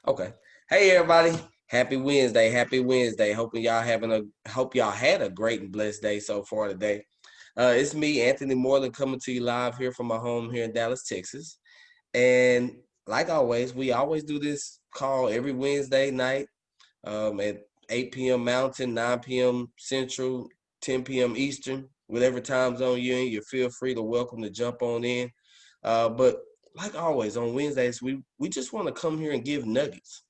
Okay. Hey everybody. Happy Wednesday. Happy Wednesday. Hope y'all had a great and blessed day so far today. It's me, Anthony Moreland, coming to you live here from my home here in Dallas, Texas. And like always, we always do this call every Wednesday night at 8 p.m. Mountain, 9 p.m. Central, 10 p.m. Eastern, whatever time zone you're in, you feel free to welcome to jump on in. But like always, on Wednesdays, we just want to come here and give nuggets.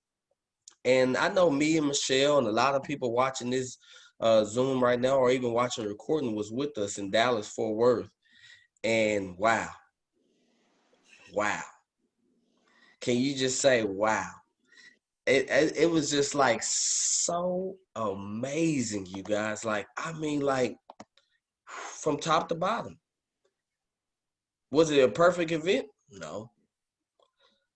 And I know me and Michelle and a lot of people watching this Zoom right now or even watching the recording was with us in Dallas, Fort Worth. And wow. Can you just say wow? It was just like so amazing, you guys. Like, I mean, like from top to bottom. Was it a perfect event? No.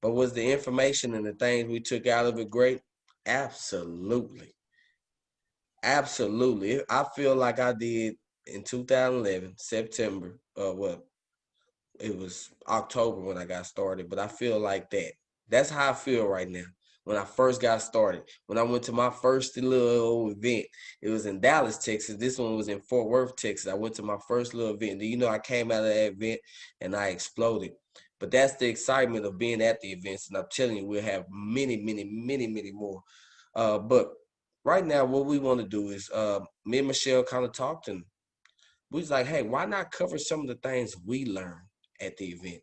But was the information and the things we took out of it great? Absolutely. Absolutely. I feel like I did in 2011, September, it was October when I got started, but I feel like that. That's how I feel right now. When I first got started, when I went to my first little event, it was in Dallas, Texas. This one was in Fort Worth, Texas. I went to my first little event. You know, I came out of that event and I exploded. But that's the excitement of being at the events. And I'm telling you, we'll have many, many, many, many more. But right now, what we want to do is me and Michelle kind of talked and we was like, hey, why not cover some of the things we learned at the event?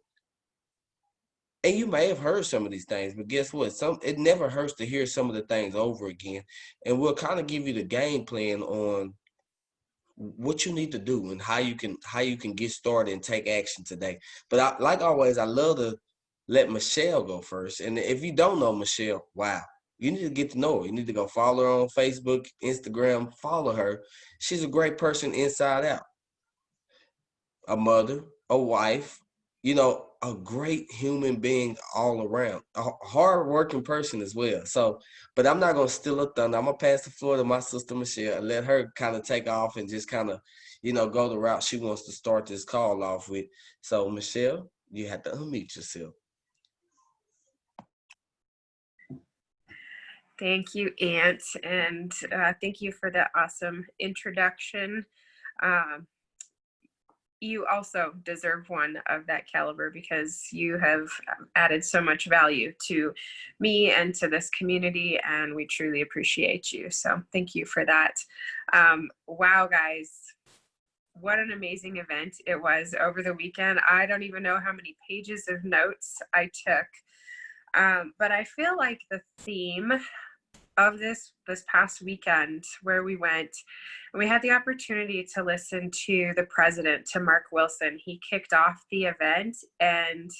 And you may have heard some of these things, but guess what? It never hurts to hear some of the things over again. And we'll kind of give you the game plan on what you need to do and how you can get started and take action today. But like always, I love to let Michelle go first. And if you don't know Michelle, wow, you need to get to know her. You need to go follow her on Facebook, Instagram, follow her. She's a great person inside out. A mother, a wife, a great human being all around, a hard-working person as well. So, but I'm not gonna steal her thunder. I'm gonna pass the floor to my sister Michelle and let her kind of take off and just kind of, go the route she wants to start this call off with. So, Michelle, you have to unmute yourself. Thank you, Ant, and thank you for that awesome introduction. Um, you also deserve one of that caliber because you have added so much value to me and to this community, and we truly appreciate you. So thank you for that. Wow, guys. What an amazing event it was over the weekend. I don't even know how many pages of notes I took. But I feel like the theme of this past weekend where we went and we had the opportunity to listen to the president, to Mark Wilson. He kicked off the event, and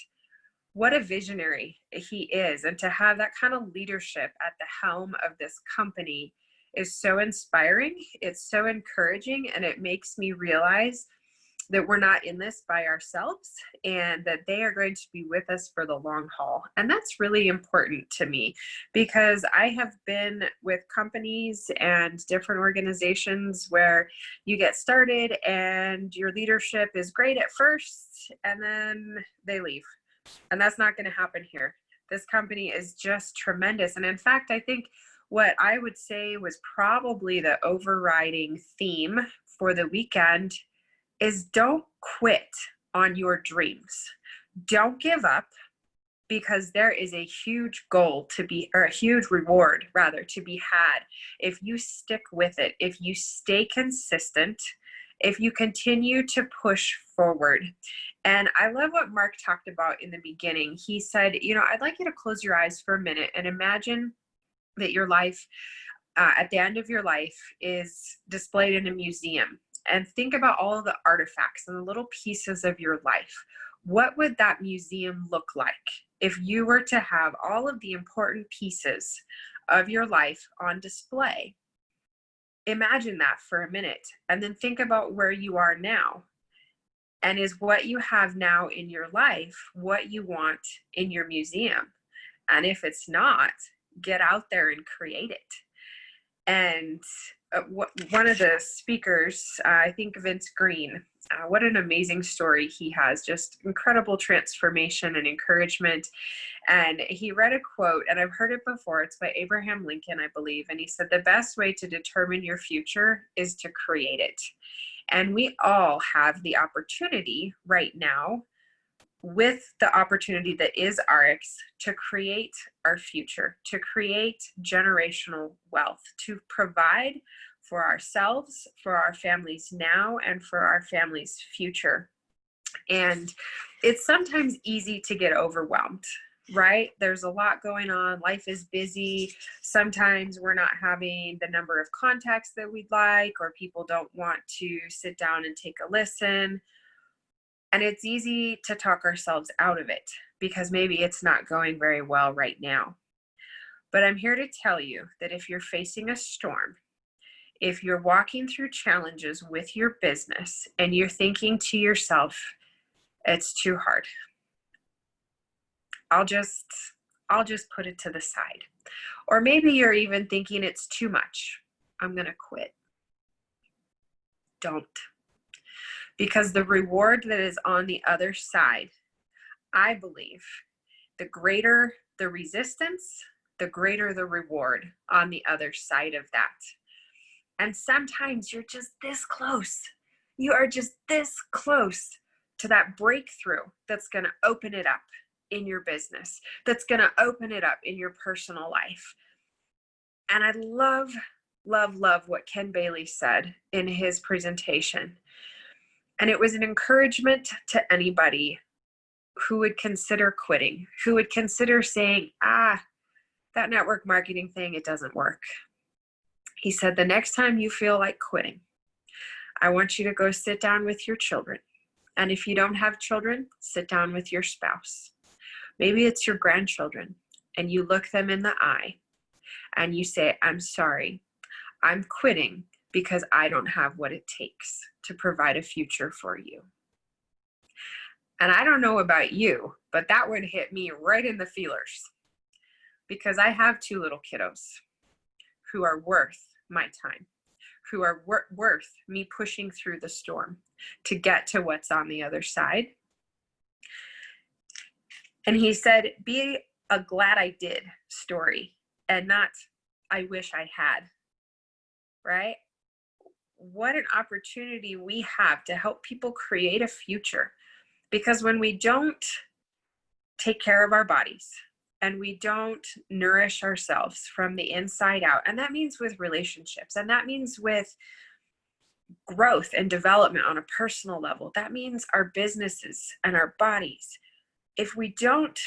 what a visionary he is. And to have that kind of leadership at the helm of this company is so inspiring. It's so encouraging, and it makes me realize that we're not in this by ourselves and that they are going to be with us for the long haul. And that's really important to me because I have been with companies and different organizations where you get started and your leadership is great at first and then they leave. And that's not going to happen here. This company is just tremendous. And in fact, I think what I would say was probably the overriding theme for the weekend is don't quit on your dreams. Don't give up, because there is a huge goal to be, or a huge reward rather, to be had if you stick with it, if you stay consistent, if you continue to push forward. And I love what Mark talked about in the beginning. He said, I'd like you to close your eyes for a minute and imagine that your life, at the end of your life, is displayed in a museum. And think about all of the artifacts and the little pieces of your life. What would that museum look like if you were to have all of the important pieces of your life on display? Imagine that for a minute, and then think about where you are now. And is what you have now in your life what you want in your museum? And if it's not, get out there and create it. And one of the speakers, I think Vince Green, what an amazing story he has, just incredible transformation and encouragement. And he read a quote, and I've heard it before. It's by Abraham Lincoln, I believe. And he said, the best way to determine your future is to create it. And we all have the opportunity right now, with the opportunity that is RX, to create our future, to create generational wealth, to provide for ourselves, for our families now, and for our families' future. And it's sometimes easy to get overwhelmed, right? There's a lot going on. Life is busy. Sometimes we're not having the number of contacts that we'd like, or people don't want to sit down and take a listen. And it's easy to talk ourselves out of it because maybe it's not going very well right now. But I'm here to tell you that if you're facing a storm, if you're walking through challenges with your business and you're thinking to yourself, it's too hard, I'll just put it to the side. Or maybe you're even thinking it's too much, I'm going to quit. Don't. Because the reward that is on the other side, I believe, the greater the resistance, the greater the reward on the other side of that. And sometimes you're just this close. You are just this close to that breakthrough that's going to open it up in your business, that's going to open it up in your personal life. And I love, love, love what Ken Bailey said in his presentation. And it was an encouragement to anybody who would consider quitting, who would consider saying, that network marketing thing, it doesn't work. He said, the next time you feel like quitting, I want you to go sit down with your children. And if you don't have children, sit down with your spouse. Maybe it's your grandchildren, and you look them in the eye and you say, I'm sorry, I'm quitting because I don't have what it takes to provide a future for you. And I don't know about you, but that would hit me right in the feelers, because I have 2 little kiddos who are worth my time, who are worth me pushing through the storm to get to what's on the other side. And he said, be a glad I did story and not I wish I had, right? What an opportunity we have to help people create a future. Because when we don't take care of our bodies and we don't nourish ourselves from the inside out, and that means with relationships, and that means with growth and development on a personal level, that means our businesses and our bodies. If we don't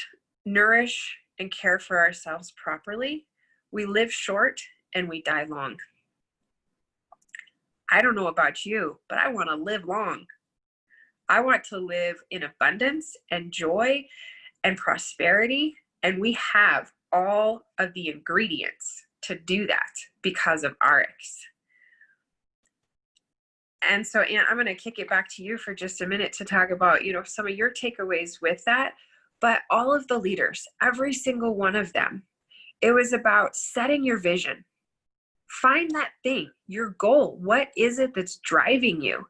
nourish and care for ourselves properly, we live short and we die long. I don't know about you, but I want to live long. I want to live in abundance and joy and prosperity. And we have all of the ingredients to do that because of RX. And so, Ann, I'm going to kick it back to you for just a minute to talk about, some of your takeaways with that. But all of the leaders, every single one of them, it was about setting your vision. Find that thing, your goal. What is it that's driving you?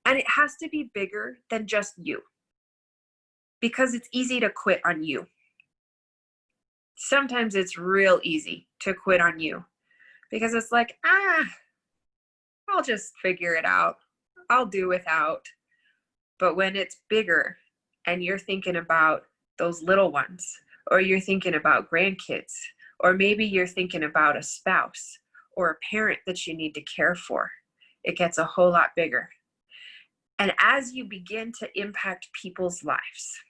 And it has to be bigger than just you, because it's easy to quit on you. Sometimes it's real easy to quit on you because it's like, I'll just figure it out. I'll do without. But when it's bigger and you're thinking about those little ones, or you're thinking about grandkids, or maybe you're thinking about a spouse or a parent that you need to care for, it gets a whole lot bigger. And as you begin to impact people's lives,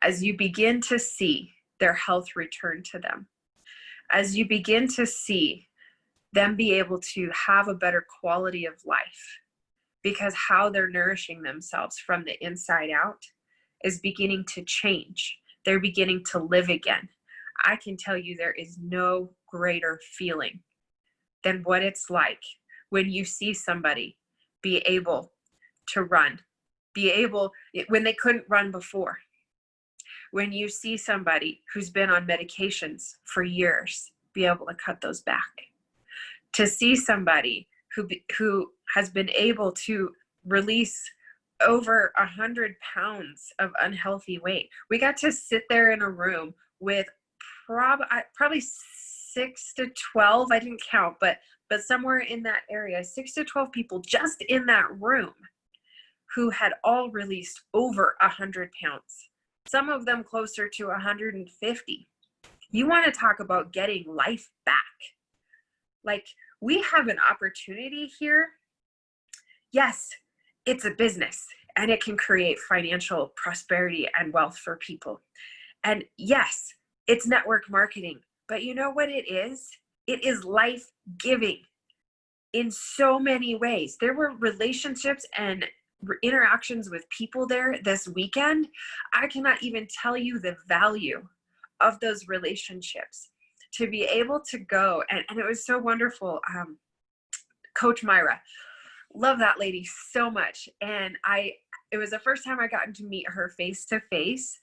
as you begin to see their health return to them, as you begin to see them be able to have a better quality of life, because how they're nourishing themselves from the inside out is beginning to change. They're beginning to live again. I can tell you there is no greater feeling than what it's like when you see somebody be able to run, when they couldn't run before. When you see somebody who's been on medications for years, be able to cut those back. to see somebody who has been able to release over 100 pounds of unhealthy weight. We got to sit there in a room with probably 6 to 12, I didn't count, but somewhere in that area, 6 to 12 people just in that room who had all released over 100 pounds, some of them closer to 150. You want to talk about getting life back. Like, we have an opportunity here. Yes, it's a business and it can create financial prosperity and wealth for people. And yes, it's network marketing, but you know what it is? It is life giving in so many ways. There were relationships and interactions with people there this weekend. I cannot even tell you the value of those relationships, to be able to go. And it was so wonderful. Coach Myra, love that lady so much. And it was the first time I gotten to meet her face to face.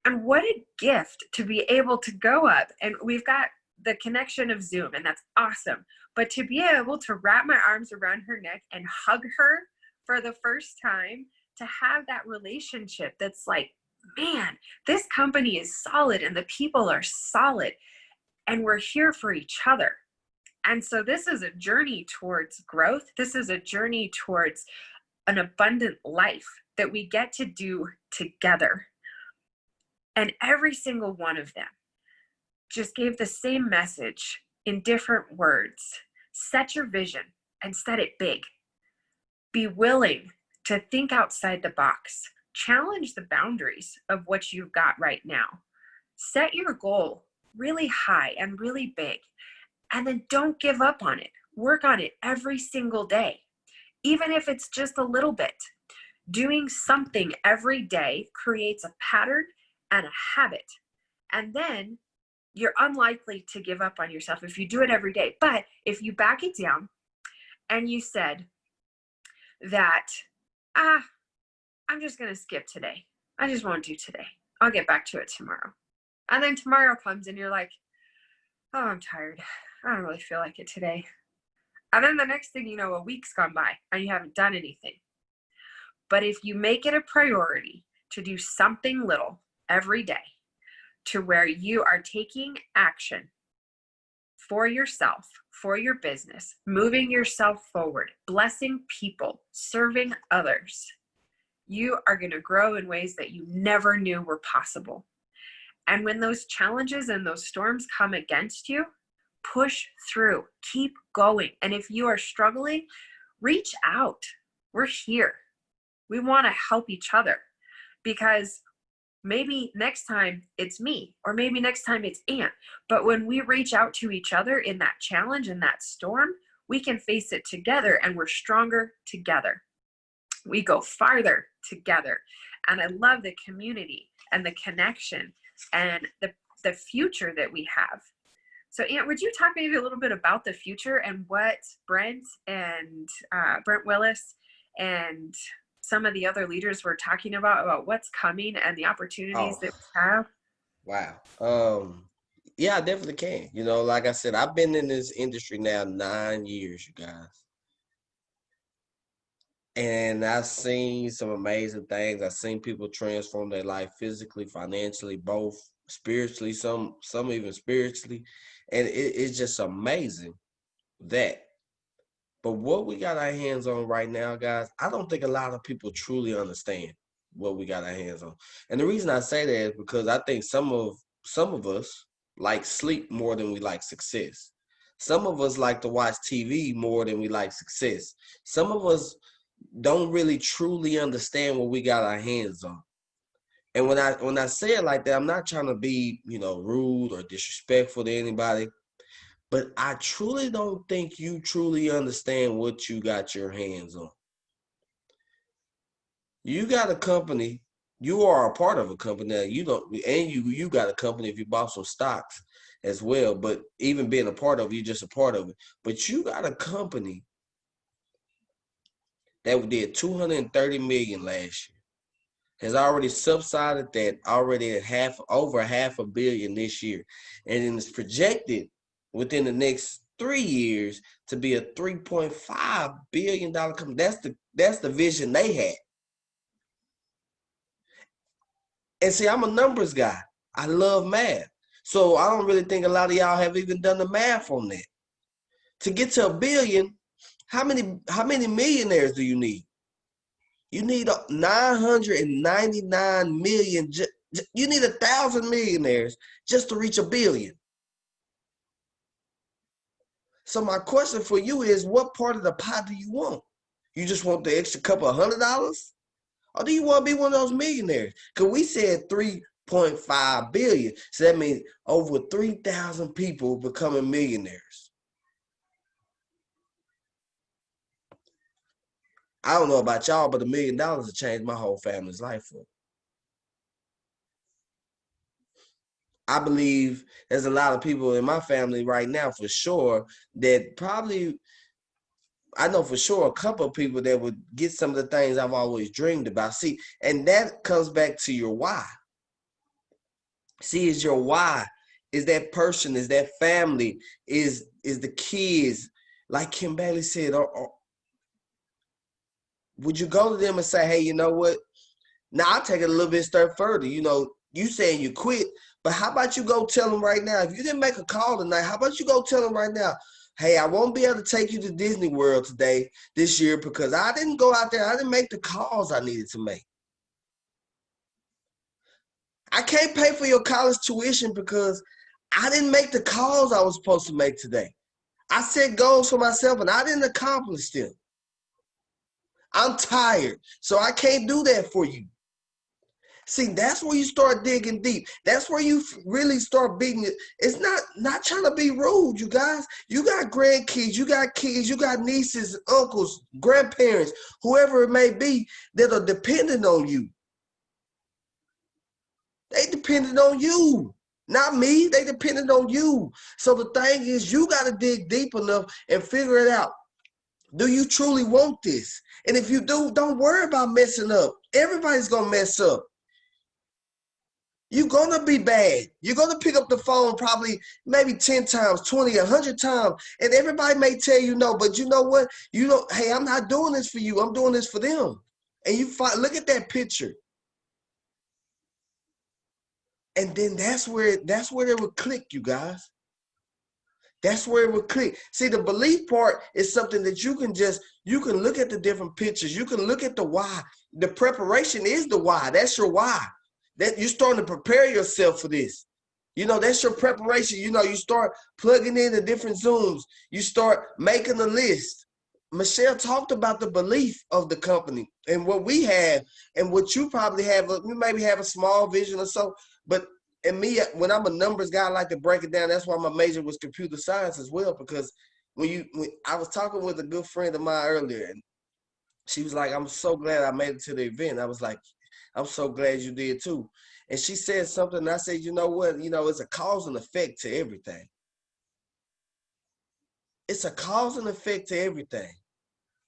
And what a gift to be able to go up, and we've got the connection of Zoom, and that's awesome. But to be able to wrap my arms around her neck and hug her for the first time, to have that relationship that's like, man, this company is solid and the people are solid and we're here for each other. And so this is a journey towards growth. This is a journey towards an abundant life that we get to do together. And every single one of them just gave the same message in different words. Set your vision and set it big. Be willing to think outside the box. Challenge the boundaries of what you've got right now. Set your goal really high and really big. And then don't give up on it. Work on it every single day. Even if it's just a little bit. Doing something every day creates a pattern and a habit. And then you're unlikely to give up on yourself if you do it every day. But if you back it down and you said that, I'm just going to skip today. I just won't do today. I'll get back to it tomorrow. And then tomorrow comes and you're like, oh, I'm tired. I don't really feel like it today. And then the next thing you know, a week's gone by and you haven't done anything. But if you make it a priority to do something little every day, to where you are taking action for yourself, for your business, moving yourself forward, blessing people, serving others, you are going to grow in ways that you never knew were possible. And when those challenges and those storms come against you, push through, keep going. And if you are struggling, reach out. We're here. We want to help each other, because maybe next time it's me, or maybe next time it's Aunt. But when we reach out to each other in that challenge and that storm, we can face it together, and we're stronger together. We go farther together. And I love the community and the connection and the future that we have. So Aunt, would you talk maybe a little bit about the future and what Brent Willis and some of the other leaders were talking about what's coming and the opportunities that we have? Wow. Yeah, I definitely can. You know, like I said, I've been in this industry now 9 years, you guys. And I've seen some amazing things. I've seen people transform their life physically, financially, both spiritually, some even spiritually. And it's just amazing that. But what we got our hands on right now, guys, I don't think a lot of people truly understand what we got our hands on. And the reason I say that is because I think some of us like sleep more than we like success. Some of us like to watch TV more than we like success. Some of us don't really truly understand what we got our hands on. And when I say it like that, I'm not trying to be, rude or disrespectful to anybody. But I truly don't think you truly understand what you got your hands on. You got a company, you are a part of a company that you don't, and you got a company if you bought some stocks as well. But even being a part of it, you're just a part of it. But you got a company that did 230 million last year, has already subsided that already at over half a billion this year, and it's projected within the next 3 years to be a $3.5 billion company. That's the vision they had. And see, I'm a numbers guy. I love math. So I don't really think a lot of y'all have even done the math on that. To get to $1 billion, how many millionaires do you need? You need 999 million. You need 1,000 millionaires just to reach $1 billion. So my question for you is, what part of the pie do you want? You just want the extra couple of $100? Or do you want to be one of those millionaires? Because we said 3.5 billion. So that means over 3,000 people becoming millionaires. I don't know about y'all, but $1 million has changed my whole family's life for me. I believe there's a lot of people in my family right now for sure that probably, I know for sure a couple of people that would get some of the things I've always dreamed about. See, and that comes back to your why. See, is your why, is that person, is that family, is the kids, like Kim Bailey said, or would you go to them and say, hey, you know what? Now I'll take it a little bit step further. You know, you saying you quit, but how about you go tell them right now, if you didn't make a call tonight, how about you go tell them right now, hey, I won't be able to take you to Disney World this year because I didn't go out there. I didn't make the calls I needed to make. I can't pay for your college tuition because I didn't make the calls I was supposed to make today. I set goals for myself and I didn't accomplish them. I'm tired, so I can't do that for you. See, that's where you start digging deep. That's where you really start beating it. It's not trying to be rude, you guys. You got grandkids, you got kids, you got nieces, uncles, grandparents, whoever it may be that are dependent on you. They dependent on you, not me. They dependent on you. So the thing is, you got to dig deep enough and figure it out. Do you truly want this? And if you do, don't worry about messing up. Everybody's going to mess up. You're going to be bad. You're going to pick up the phone probably maybe 10 times, 20, 100 times. And everybody may tell you no, but you know what? Hey, I'm not doing this for you. I'm doing this for them. And look at that picture. And then that's where it would click, you guys. That's where it would click. See, the belief part is something that you can look at the different pictures. You can look at the why. The preparation is the why. That's your why. That you're starting to prepare yourself for this. You know, that's your preparation. You know, you start plugging in the different Zooms. You start making a list. Michelle talked about the belief of the company and what we have and what you probably have. You maybe have a small vision or so, but and me, when I'm a numbers guy, I like to break it down. That's why my major was computer science as well, because when I was talking with a good friend of mine earlier, and she was like, I'm so glad I made it to the event. I was like, I'm so glad you did too. And she said something, and I said, you know what? You know, it's a cause and effect to everything. It's a cause and effect to everything.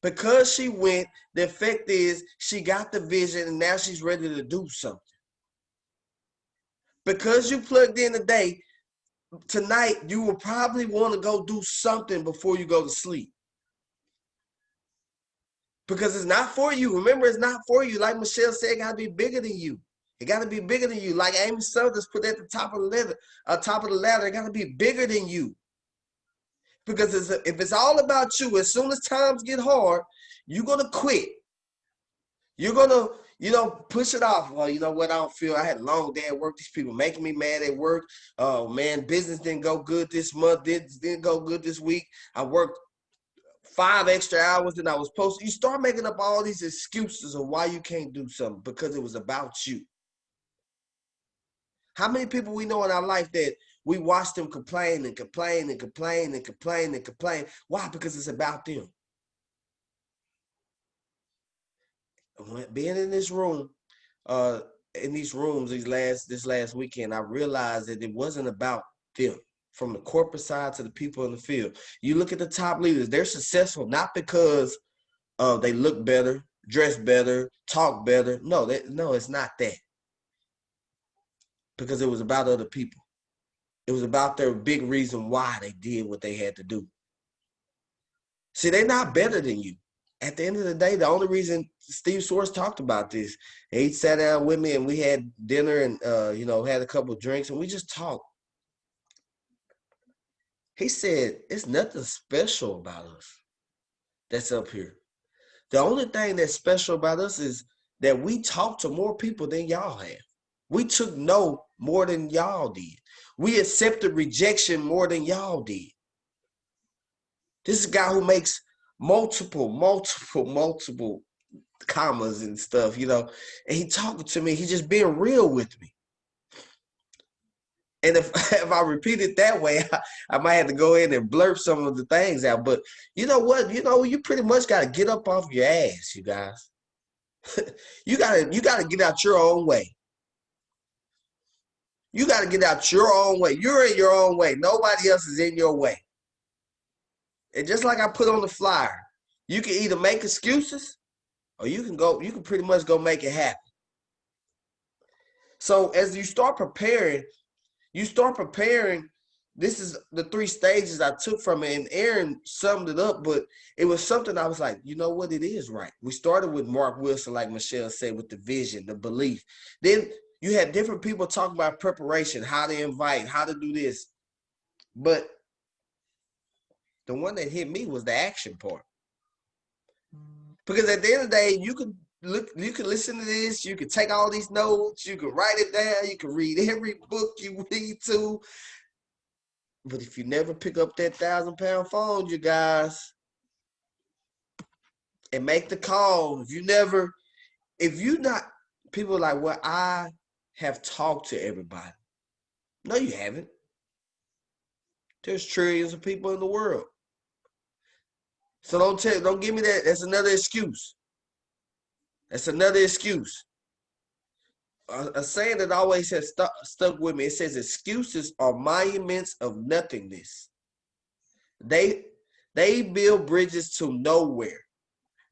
Because she went, the effect is she got the vision, and now she's ready to do something. Because you plugged in today, tonight, you will probably want to go do something before you go to sleep. Because it's not for you. Remember, it's not for you. Like Michelle said, it got to be bigger than you. It got to be bigger than you. Like Amy Summers put at the top of the ladder, it got to be bigger than you. Because if it's all about you, as soon as times get hard, you're going to quit. You're going to, push it off. Well, you know what? I don't feel. I had a long day at work. These people making me mad at work. Oh, man, business didn't go good this month. Didn't go good this week. I worked 5 extra hours than I was supposed to. You start making up all these excuses of why you can't do something because it was about you. How many people we know in our life that we watch them complain and complain and complain and complain and complain? Why? Because it's about them. Being in this room, in these rooms this last weekend, I realized that it wasn't about them. From the corporate side to the people in the field. You look at the top leaders, they're successful not because they look better, dress better, talk better. No, it's not that. Because it was about other people. It was about their big reason why they did what they had to do. See, they're not better than you. At the end of the day, the only reason Steve Swartz talked about this, he sat down with me and we had dinner and, had a couple of drinks and we just talked. He said, it's nothing special about us that's up here. The only thing that's special about us is that we talk to more people than y'all have. We took no more than y'all did. We accepted rejection more than y'all did. This is a guy who makes multiple commas and stuff, and he talking to me, he just being real with me. And if if I repeat it that way, I might have to go in and blurb some of the things out. But you know what? You pretty much got to get up off your ass, you guys. you gotta get out your own way. You got to get out your own way. You're in your own way. Nobody else is in your way. And just like I put on the flyer, you can either make excuses or you can pretty much go make it happen. So as you start preparing, this is the 3 stages I took from it, and Aaron summed it up, but it was something I was like, you know what, it is right. We started with Mark Wilson, like Michelle said, with the vision, the belief. Then you had different people talking about preparation, how to invite, how to do this. But the one that hit me was the action part. Because at the end of the day, you can listen to this, you can take all these notes, you can write it down, you can read every book you need to. But if you never pick up that 1,000-pound phone, you guys, and make the call, people are like, well, I have talked to everybody. No, you haven't. There's trillions of people in the world. So don't give me that. That's another excuse. That's another excuse. A saying that always has stuck with me. It says excuses are monuments of nothingness. They build bridges to nowhere.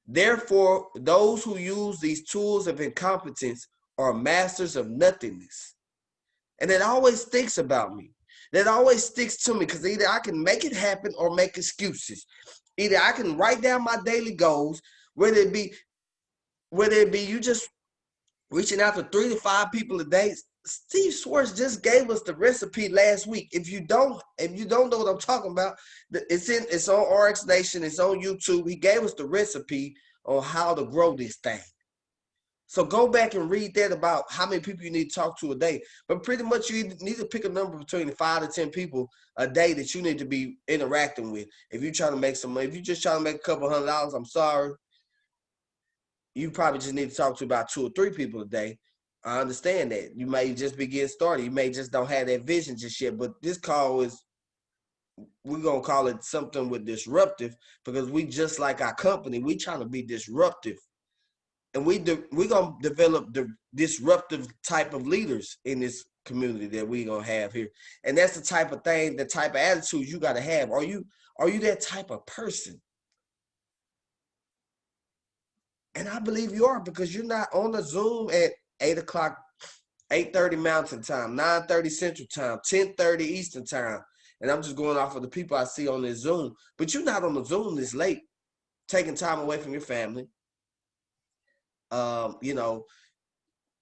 Therefore, those who use these tools of incompetence are masters of nothingness. And it always sticks about me. That always sticks to me because either I can make it happen or make excuses. Either I can write down my daily goals, whether it be you just reaching out to 3 to 5 people a day. Steve Swartz just gave us the recipe last week. If you don't know what I'm talking about, it's on RX Nation, it's on YouTube. He gave us the recipe on how to grow this thing. So go back and read that about how many people you need to talk to a day. But pretty much you need to pick a number between 5 to 10 people a day that you need to be interacting with. If you're trying to make some money, if you're just trying to make a couple $100, I'm sorry. You probably just need to talk to about 2 or 3 people a day. I understand that. You may just be getting started. You may just don't have that vision just yet. But this call we're going to call it something with disruptive because we just like our company, we trying to be disruptive. And we're going to develop the disruptive type of leaders in this community that we're going to have here. And that's the type of thing, the type of attitude you got to have. Are you that type of person? And I believe you are because you're not on the Zoom at 8 o'clock, 8:30 Mountain Time, 9:30 Central Time, 10:30 Eastern Time. And I'm just going off of the people I see on this Zoom. But you're not on the Zoom this late, taking time away from your family.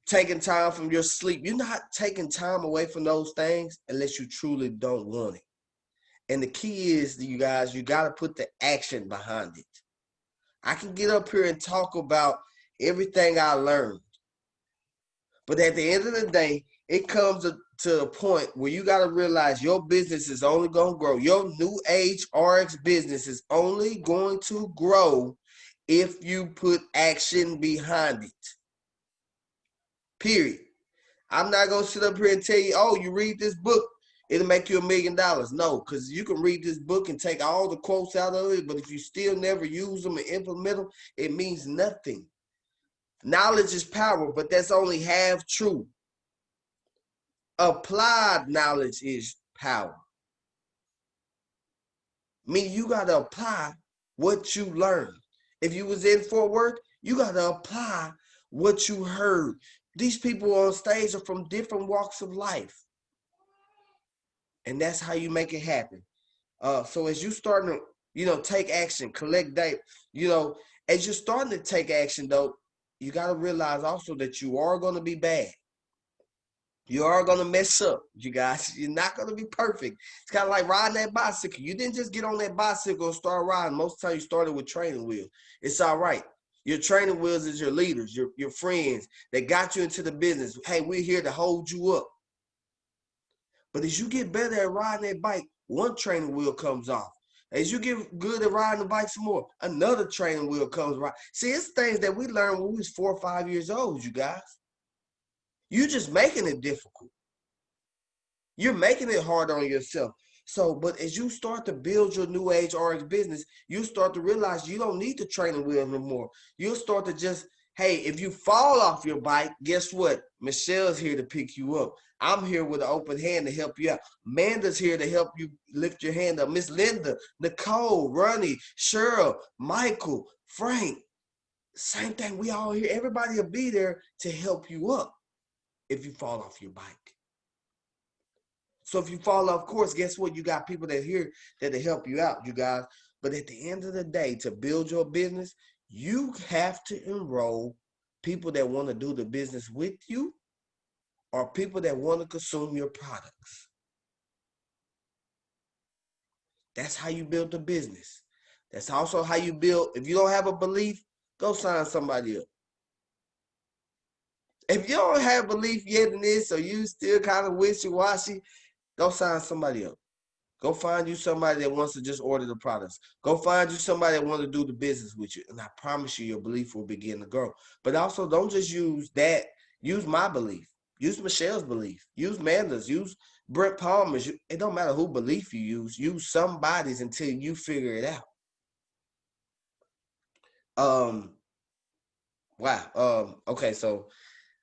Taking time from your sleep. You're not taking time away from those things unless you truly don't want it. And the key is, you guys, you got to put the action behind it. I can get up here and talk about everything I learned. But at the end of the day, it comes to a point where you got to realize your business is only going to grow. Your new age RX business is only going to grow if you put action behind it. Period. I'm not going to sit up here and tell you, oh, you read this book, it'll make you $1 million. No, because you can read this book and take all the quotes out of it, but if you still never use them and implement them, it means nothing. Knowledge is power, but that's only half true. Applied knowledge is power. Meaning you got to apply what you learned. If you was in Fort Worth, you got to apply what you heard. These people on stage are from different walks of life. And that's how you make it happen. So as you starting to Take action, collect data. As you're starting to take action, though, you got to realize also that you are going to be bad. You are going to mess up, you guys. You're not going to be perfect. It's kind of like riding that bicycle. You didn't just get on that bicycle and start riding. Most of the time you started with training wheels. It's all right. Your training wheels is your leaders, your friends that got you into the business. Hey, we're here to hold you up. But as you get better at riding that bike, one training wheel comes off. As you get good at riding the bike some more, another training wheel comes right. See, it's things that we learned when we was 4 or 5 years old, you guys. You're just making it difficult. You're making it hard on yourself. So, but as you start to build your new age RX business, you start to realize you don't need the training wheel no more. You'll start to just, hey, if you fall off your bike, guess what? Michelle's here to pick you up. I'm here with an open hand to help you out. Amanda's here to help you lift your hand up. Miss Linda, Nicole, Ronnie, Cheryl, Michael, Frank. Same thing. We all here. Everybody will be there to help you up if you fall off your bike. So if you fall off course, guess what? You got people that here that will help you out, you guys. But at the end of the day, to build your business, you have to enroll people that want to do the business with you or people that want to consume your products. That's how you build the business. That's also how you build. If you don't have a belief, go sign somebody up. If you don't have belief yet in this, or you still kind of wishy-washy, go sign somebody up. Go find you somebody that wants to just order the products. Go find you somebody that wants to do the business with you. And I promise you, your belief will begin to grow. But also, don't just use that. Use my belief. Use Michelle's belief. Use Manda's. Use Brent Palmer's. It don't matter who belief you use. Use somebody's until you figure it out. Wow. Okay, so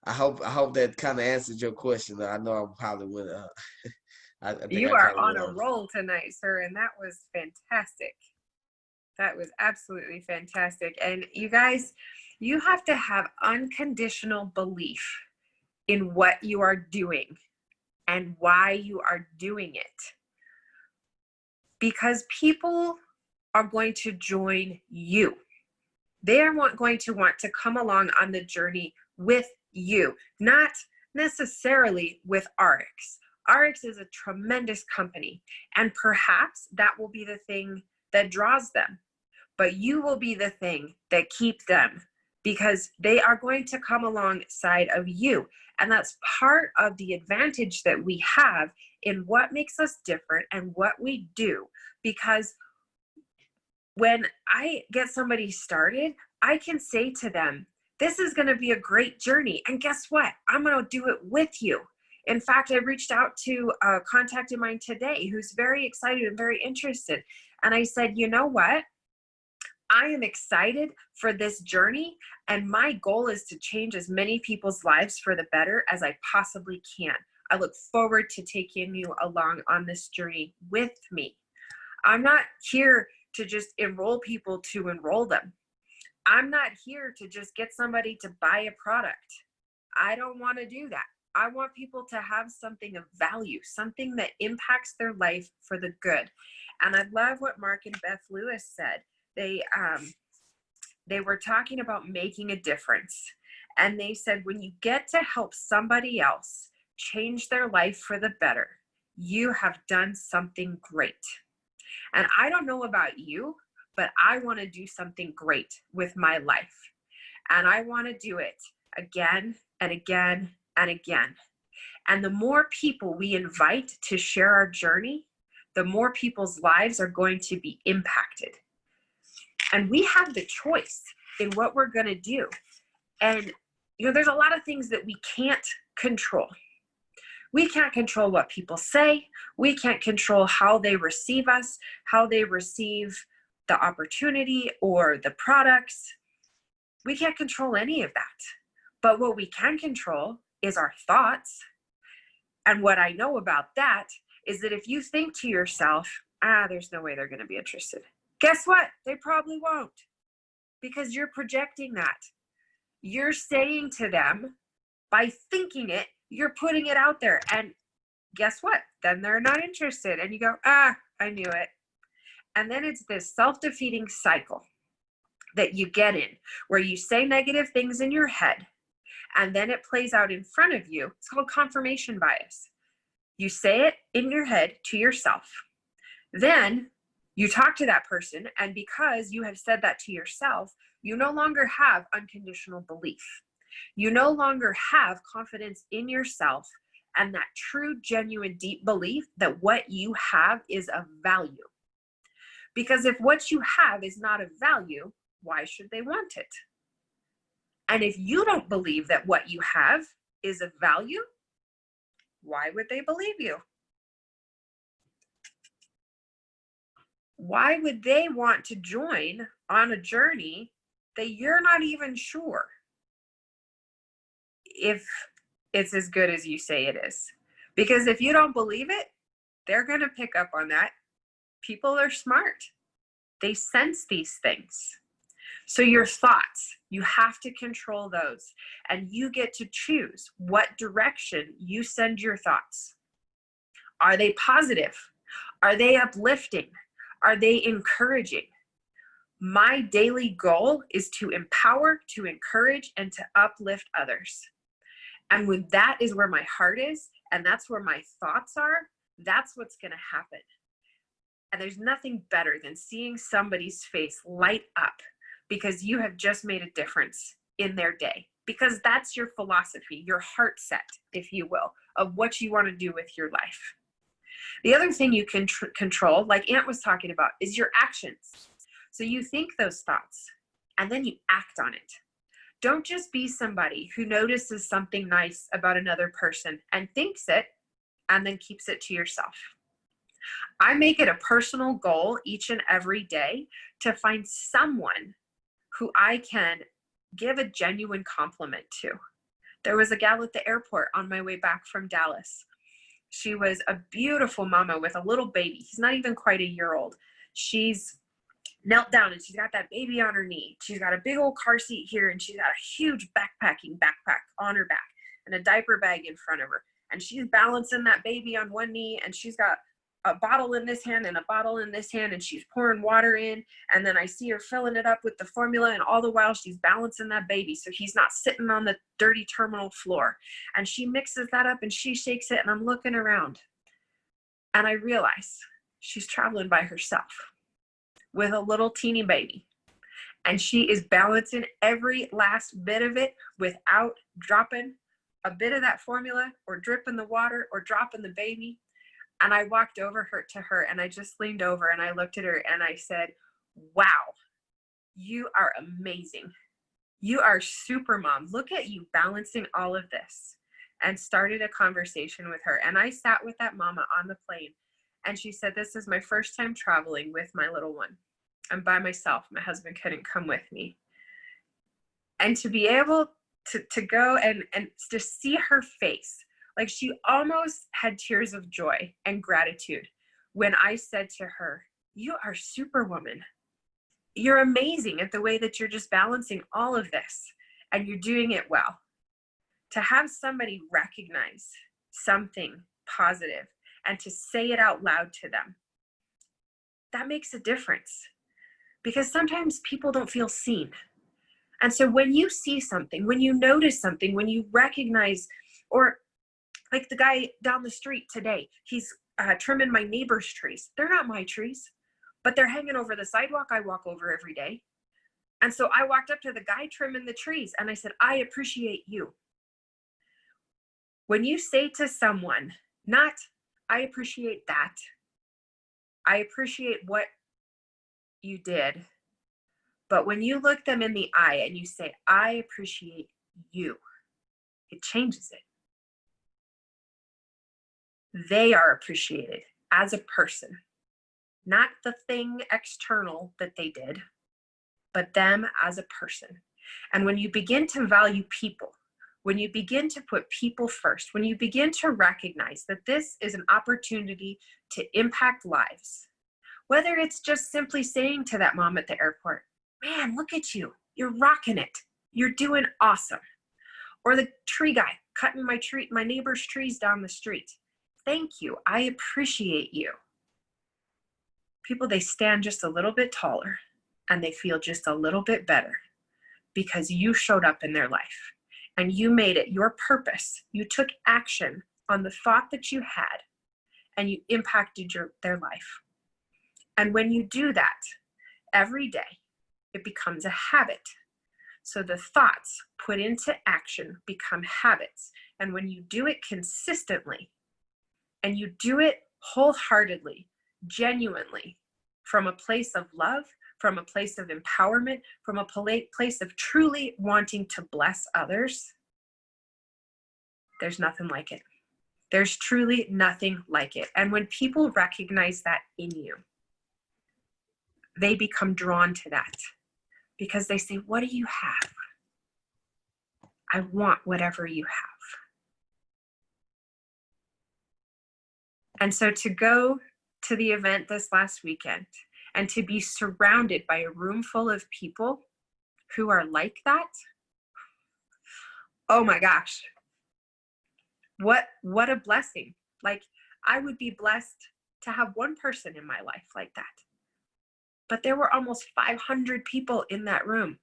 I hope that kind of answered your question. I know I probably went. I think You I are kind of on went a on. roll tonight, sir, and that was fantastic. That was absolutely fantastic. And you guys, you have to have unconditional belief in what you are doing and why you are doing it. Because people are going to join you. They are going to want to come along on the journey with you, not necessarily with RX. RX is a tremendous company, and perhaps that will be the thing that draws them. But you will be the thing that keeps them, because they are going to come alongside of you. And that's part of the advantage that we have in what makes us different and what we do. Because when I get somebody started, I can say to them, this is going to be a great journey. And guess what? I'm going to do it with you. In fact, I reached out to a contact of mine today who's very excited and very interested. And I said, you know what? I am excited for this journey, and my goal is to change as many people's lives for the better as I possibly can. I look forward to taking you along on this journey with me. I'm not here to just enroll people to enroll them. I'm not here to just get somebody to buy a product. I don't want to do that. I want people to have something of value, something that impacts their life for the good. And I love what Mark and Beth Lewis said. They were talking about making a difference. And they said, when you get to help somebody else change their life for the better, you have done something great. And I don't know about you, but I want to do something great with my life. And I want to do it again and again and again. And the more people we invite to share our journey, the more people's lives are going to be impacted. And we have the choice in what we're going to do. And, there's a lot of things that we can't control. We can't control what people say. We can't control how they receive us, how they receive the opportunity or the products. We can't control any of that. But what we can control is our thoughts. And what I know about that is that if you think to yourself, there's no way they're going to be interested. Guess what? They probably won't, because you're projecting that. You're saying to them, by thinking it, you're putting it out there. And guess what? Then they're not interested. And you go, I knew it. And then it's this self-defeating cycle that you get in where you say negative things in your head and then it plays out in front of you. It's called confirmation bias. You say it in your head to yourself. Then you talk to that person, and because you have said that to yourself, you no longer have unconditional belief. You no longer have confidence in yourself and that true, genuine, deep belief that what you have is of value. Because if what you have is not of value, why should they want it? And if you don't believe that what you have is of value, why would they believe you? Why would they want to join on a journey that you're not even sure if it's as good as you say it is? Because if you don't believe it, they're going to pick up on that. People are smart. They sense these things. So your thoughts, you have to control those, and you get to choose what direction you send your thoughts. Are they positive? Are they uplifting? Are they encouraging? My daily goal is to empower, to encourage, and to uplift others. And when that is where my heart is, and that's where my thoughts are, that's what's going to happen. And there's nothing better than seeing somebody's face light up because you have just made a difference in their day. Because that's your philosophy, your heart set, if you will, of what you want to do with your life. The other thing you can control, like Ant was talking about, is your actions. So you think those thoughts and then you act on it. Don't just be somebody who notices something nice about another person and thinks it and then keeps it to yourself. I make it a personal goal each and every day to find someone who I can give a genuine compliment to. There was a gal at the airport on my way back from Dallas. She was a beautiful mama with a little baby. He's not even quite a year old. She's knelt down and she's got that baby on her knee. She's got a big old car seat here and she's got a huge backpack on her back and a diaper bag in front of her. And she's balancing that baby on one knee and she's got a bottle in this hand and a bottle in this hand and she's pouring water in, and then I see her filling it up with the formula, and all the while she's balancing that baby so he's not sitting on the dirty terminal floor. And she mixes that up and she shakes it, and I'm looking around and I realize she's traveling by herself with a little teeny baby, and she is balancing every last bit of it without dropping a bit of that formula or dripping the water or dropping the baby. And I walked over to her and I just leaned over and I looked at her and I said, wow, you are amazing. You are super mom. Look at you balancing all of this. And started a conversation with her. And I sat with that mama on the plane and she said, this is my first time traveling with my little one. I'm by myself. My husband couldn't come with me. And to be able to go and to see her face, like she almost had tears of joy and gratitude when I said to her, you are superwoman. You're amazing at the way that you're just balancing all of this and you're doing it well. To have somebody recognize something positive and to say it out loud to them, that makes a difference, because sometimes people don't feel seen. And so when you see something, when you notice something, when you recognize, or like the guy down the street today, he's trimming my neighbor's trees. They're not my trees, but they're hanging over the sidewalk I walk over every day. And so I walked up to the guy trimming the trees and I said, I appreciate you. When you say to someone, not, I appreciate that, I appreciate what you did, but when you look them in the eye and you say, I appreciate you, it changes it. They are appreciated as a person, not the thing external that they did, but them as a person. And when you begin to value people, when you begin to put people first, when you begin to recognize that this is an opportunity to impact lives, whether it's just simply saying to that mom at the airport, man, look at you, you're rocking it, you're doing awesome. Or the tree guy cutting my neighbor's trees down the street. Thank you. I appreciate you. people, they stand just a little bit taller and they feel just a little bit better because you showed up in their life and you made it your purpose. You took action on the thought that you had and you impacted their life. And when you do that every day, it becomes a habit. So the thoughts put into action become habits. And when you do it consistently and you do it wholeheartedly, genuinely, from a place of love, from a place of empowerment, from a place of truly wanting to bless others, there's nothing like it. There's truly nothing like it. And when people recognize that in you, they become drawn to that because they say, what do you have? I want whatever you have. And so to go to the event this last weekend and to be surrounded by a room full of people who are like that, oh my gosh, what a blessing. Like, I would be blessed to have one person in my life like that. But there were almost 500 people in that room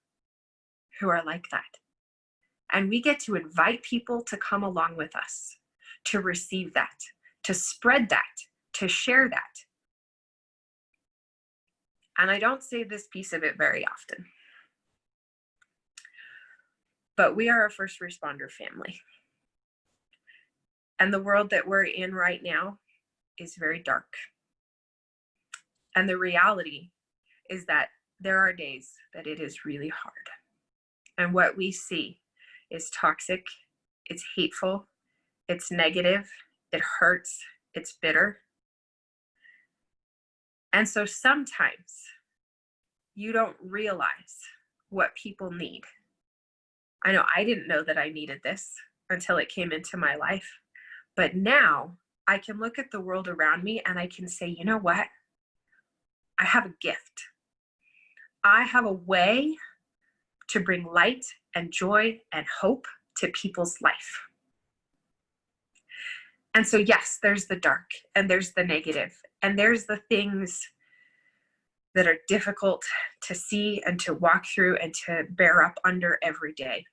who are like that. And we get to invite people to come along with us, to receive that, to spread that, to share that. And I don't say this piece of it very often, but we are a first responder family. And the world that we're in right now is very dark. And the reality is that there are days that it is really hard. And what we see is toxic, it's hateful, it's negative, it hurts, it's bitter. And so sometimes you don't realize what people need. I know I didn't know that I needed this until it came into my life. But now I can look at the world around me and I can say, you know what? I have a gift. I have a way to bring light and joy and hope to people's life. And so, yes, there's the dark and there's the negative and there's the things that are difficult to see and to walk through and to bear up under every day.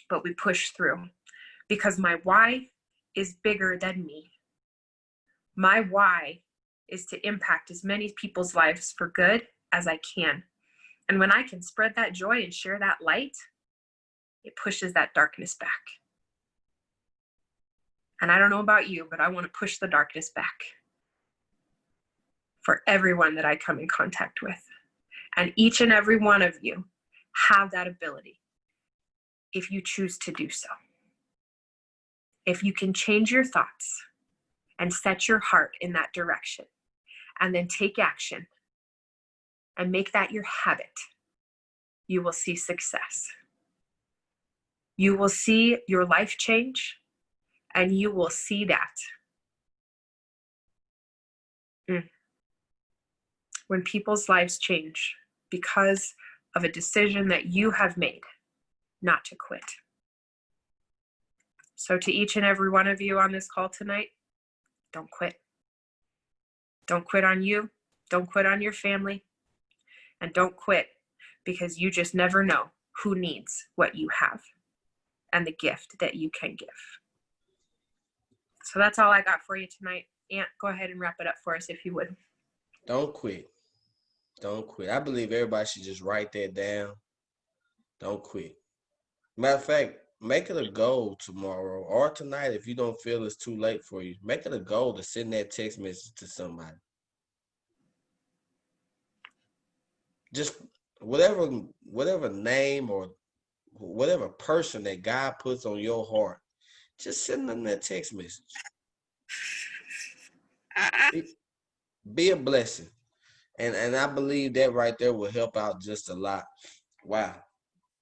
But we push through because my why is bigger than me. My why is to impact as many people's lives for good as I can. And when I can spread that joy and share that light, it pushes that darkness back. And I don't know about you, but I want to push the darkness back for everyone that I come in contact with. And each and every one of you have that ability if you choose to do so. If you can change your thoughts and set your heart in that direction and then take action and make that your habit, you will see success. You will see your life change and you will see that. When people's lives change because of a decision that you have made not to quit. So to each and every one of you on this call tonight, don't quit. Don't quit on you. Don't quit on your family. And don't quit because you just never know who needs what you have and the gift that you can give. So that's all I got for you tonight. Aunt, go ahead and wrap it up for us if you would. Don't quit. Don't quit. I believe everybody should just write that down. Don't quit. Matter of fact, make it a goal tomorrow or tonight if you don't feel it's too late for you. Make it a goal to send that text message to somebody. Just whatever name or whatever person that God puts on your heart, just send them that text message. Be a blessing. And I believe that right there will help out just a lot. Wow,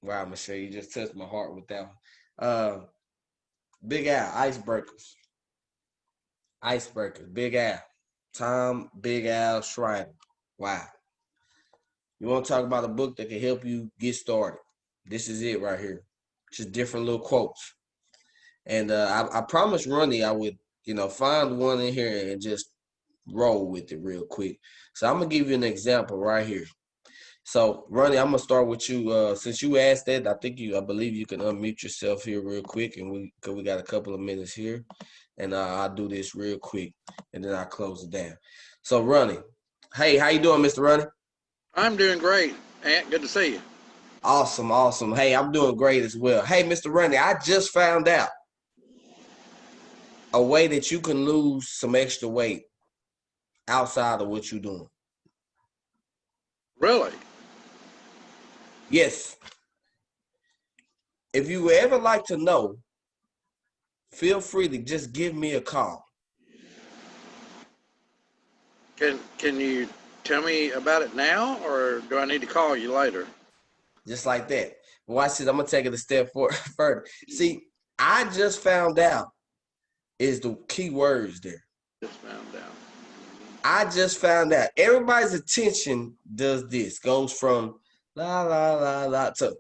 Michelle, you just touched my heart with that one. Big Al, Icebreakers, Big Al, Tom Big Al Schreiber. Wow. You want to talk about a book that can help you get started? This is it right here. Just different little quotes. And I promised Ronnie I would, find one in here and just roll with it real quick. So I'm gonna give you an example right here. So, Ronnie, I'm gonna start with you. Since you asked that, I believe you can unmute yourself here real quick, and cause we got a couple of minutes here, and I'll do this real quick, and then I'll close it down. So, Ronnie, hey, how you doing, Mr. Ronnie? I'm doing great, Ant. Good to see you. Awesome, awesome. Hey, I'm doing great as well. Hey, Mr. Ronnie, I just found out a way that you can lose some extra weight outside of what you're doing. Really? Yes. If you ever like to know, feel free to just give me a call. Can you tell me about it now, or do I need to call you later? Just like that. Watch this. I'm going to take it a step further. See, I just found out is the key words there. Just found out. I just found out. Everybody's attention does this. Goes from la, la, la, la to,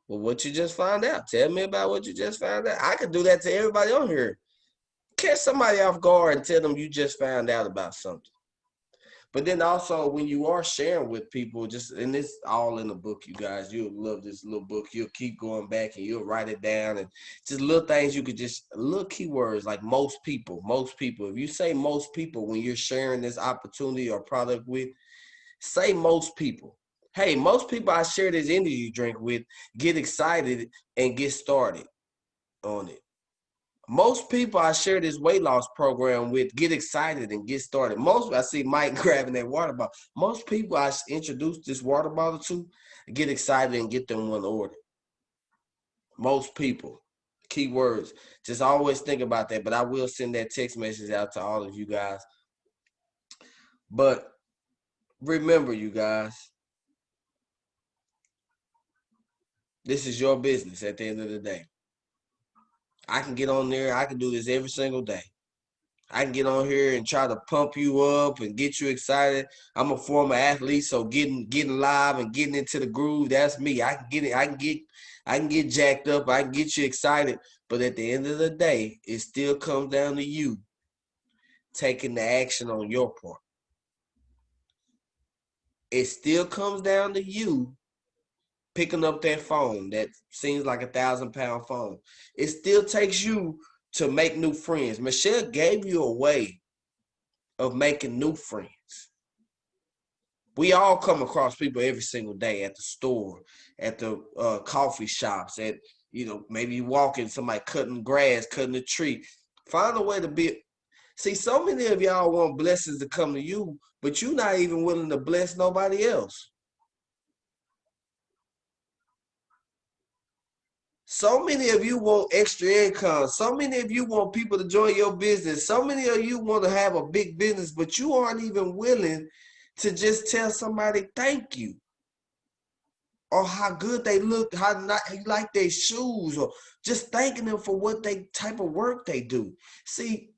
well, what you just found out. Tell me about what you just found out. I could do that to everybody on here. Catch somebody off guard and tell them you just found out about something. But then also when you are sharing with people, just, and it's all in the book, you guys, you'll love this little book. You'll keep going back and you'll write it down, and just little things you could just, little keywords like most people. If you say most people when you're sharing this opportunity or product with, say most people. Hey, most people I share this energy drink with get excited and get started on it. Most people I share this weight loss program with get excited and get started. Most, I see Mike grabbing that water bottle. Most people I introduce this water bottle to get excited and get them one order. Most people. Keywords. Just always think about that. But I will send that text message out to all of you guys. But remember, you guys, this is your business at the end of the day. I can get on there. I can do this every single day. I can get on here and try to pump you up and get you excited. I'm a former athlete, so getting live and getting into the groove, that's me. I can get it. I can get jacked up. I can get you excited. But at the end of the day, it still comes down to you taking the action on your part. It still comes down to you picking up that phone that seems like 1,000-pound phone. It still takes you to make new friends. Michelle gave you a way of making new friends. We all come across people every single day at the store, at the coffee shops, at, maybe you walking, somebody cutting grass, cutting a tree. Find a way to be. See, so many of y'all want blessings to come to you, but you're not even willing to bless nobody else. So many of you want extra income. So many of you want people to join your business. So many of you want to have a big business, but you aren't even willing to just tell somebody thank you, or how good they look, how not you like their shoes, or just thanking them for what they type of work they do. See,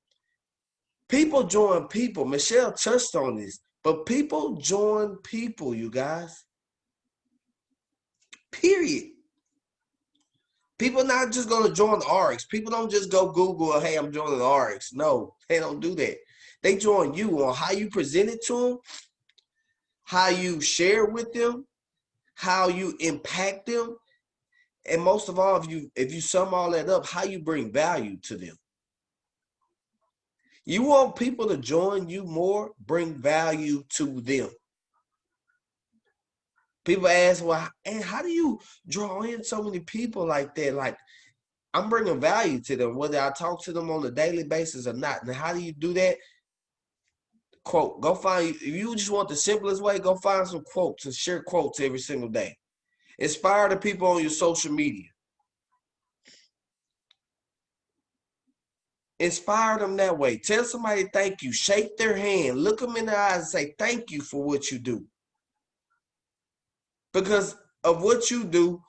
people join people. Michelle touched on this, but people join people, you guys. Period. People not just going to join RX. People don't just go Google, hey, I'm joining RX. No, they don't do that. They join you on how you present it to them, how you share with them, how you impact them, and most of all, if you sum all that up, how you bring value to them. You want people to join you more, bring value to them. People ask, well, and how do you draw in so many people like that? Like, I'm bringing value to them, whether I talk to them on a daily basis or not. And how do you do that? Quote, go find, if you just want the simplest way, go find some quotes and share quotes every single day. Inspire the people on your social media. Inspire them that way. Tell somebody thank you. Shake their hand. Look them in the eyes and say thank you for what you do. Because of what you do,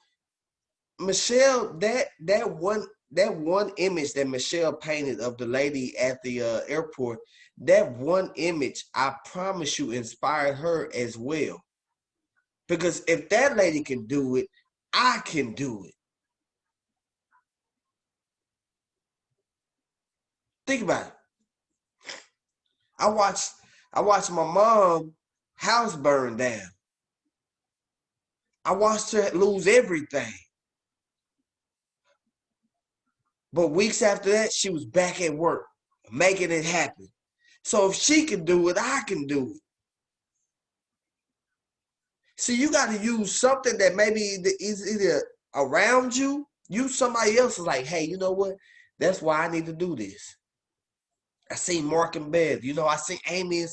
Michelle, that one image that Michelle painted of the lady at the airport, that one image, I promise you, inspired her as well. Because if that lady can do it, I can do it. Think about it. I watched I watched my mom house burn down. I watched her lose everything. But weeks after that, she was back at work, making it happen. So if she can do it, I can do it. See, you got to use something that maybe is either around you. Use somebody else is like, hey, you know what? That's why I need to do this. I seen Mark and Bev. I seen Amy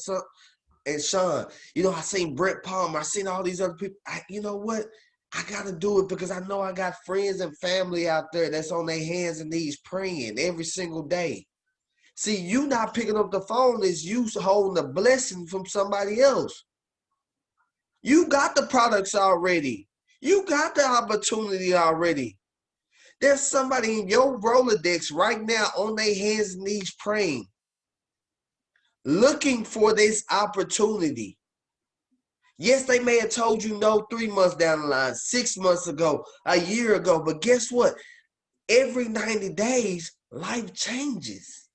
and Sean. I seen Brett Palmer. I seen all these other people. You know what? I got to do it because I know I got friends and family out there that's on their hands and knees praying every single day. See, you not picking up the phone is you holding a blessing from somebody else. You got the products already. You got the opportunity already. There's somebody in your Rolodex right now on their hands and knees praying, looking for this opportunity. Yes, they may have told you no 3 months down the line, 6 months ago, a year ago, but guess what? Every 90 days, life changes.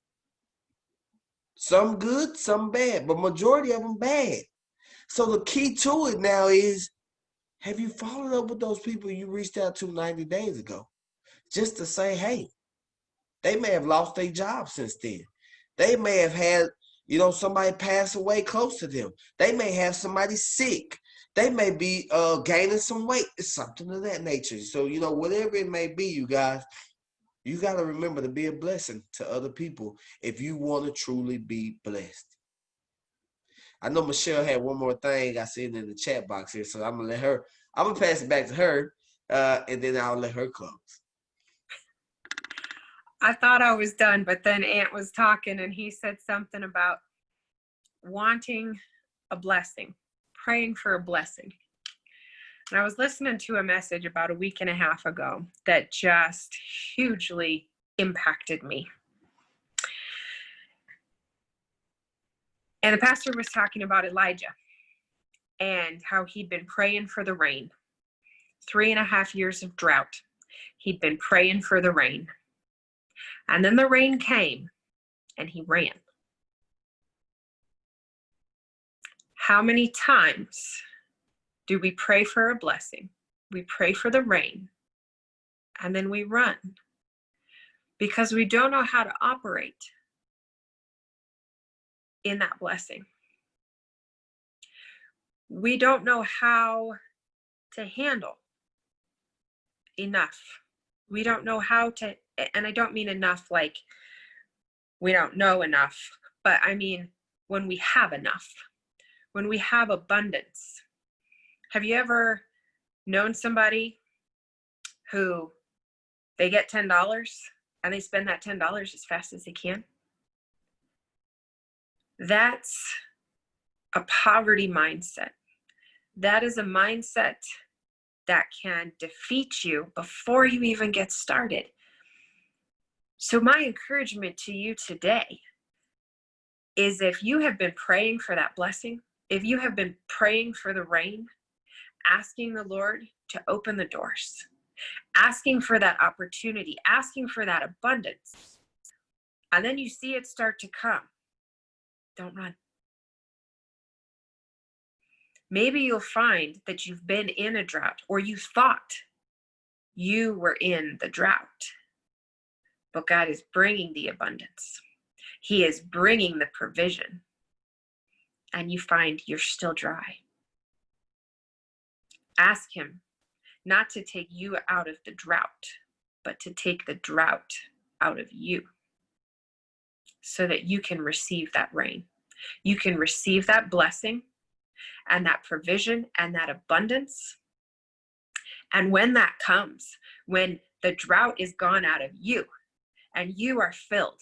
Some good, some bad, but majority of them bad. So the key to it now is, have you followed up with those people you reached out to 90 days ago? Just to say, hey, they may have lost their job since then. They may have had, somebody pass away close to them. They may have somebody sick. They may be gaining some weight. It's something of that nature. So, whatever it may be, you guys, you got to remember to be a blessing to other people if you want to truly be blessed. I know Michelle had one more thing I seen in the chat box here, so I'm going to pass it back to her, and then I'll let her close. I thought I was done, but then Ant was talking and he said something about wanting a blessing, praying for a blessing. And I was listening to a message about a week and a half ago that just hugely impacted me. And the pastor was talking about Elijah and how he'd been praying for the rain. 3.5 years of drought. He'd been praying for the rain. And then the rain came and he ran. How many times do we pray for a blessing? We pray for the rain and then we run because we don't know how to operate in that blessing. We don't know how to handle enough. We don't know how to, and I don't mean enough like we don't know enough, but I mean when we have enough, when we have abundance. Have you ever known somebody who they get $10 and they spend that $10 as fast as they can? That's a poverty mindset. That is a mindset that can defeat you before you even get started. So my encouragement to you today is if you have been praying for that blessing, if you have been praying for the rain, asking the Lord to open the doors, asking for that opportunity, asking for that abundance, and then you see it start to come, don't run. Maybe you'll find that you've been in a drought or you thought you were in the drought, but God is bringing the abundance. He is bringing the provision, and you find you're still dry. Ask him not to take you out of the drought, but to take the drought out of you so that you can receive that rain. You can receive that blessing and that provision and that abundance. And when that comes, when the drought is gone out of you and you are filled,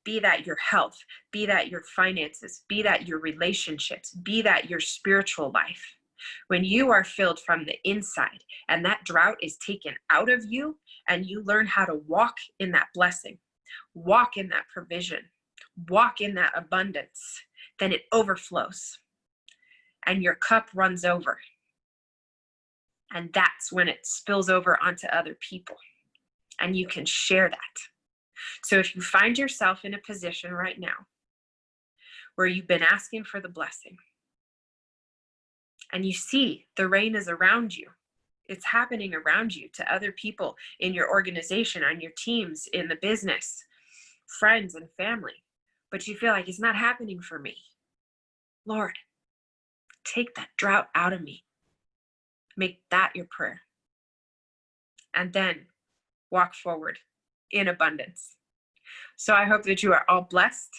be that your health, be that your finances, be that your relationships, be that your spiritual life, when you are filled from the inside and that drought is taken out of you and you learn how to walk in that blessing, walk in that provision, walk in that abundance, then it overflows and your cup runs over. And that's when it spills over onto other people and you can share that. So if you find yourself in a position right now where you've been asking for the blessing. And you see the rain is around you. It's happening around you to other people in your organization, on your teams, in the business, friends and family. But you feel like it's not happening for me. Lord, take that drought out of me. Make that your prayer. And then walk forward in abundance. So I hope that you are all blessed,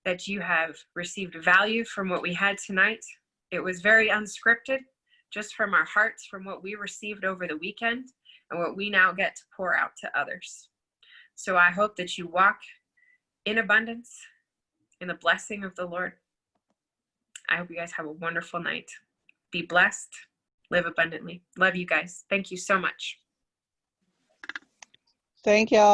that you have received value from what we had tonight. It was very unscripted, just from our hearts, from what we received over the weekend and what we now get to pour out to others. So I hope that you walk in abundance, in the blessing of the Lord. I hope you guys have a wonderful night. Be blessed, live abundantly. Love you guys. Thank you so much. Thank y'all.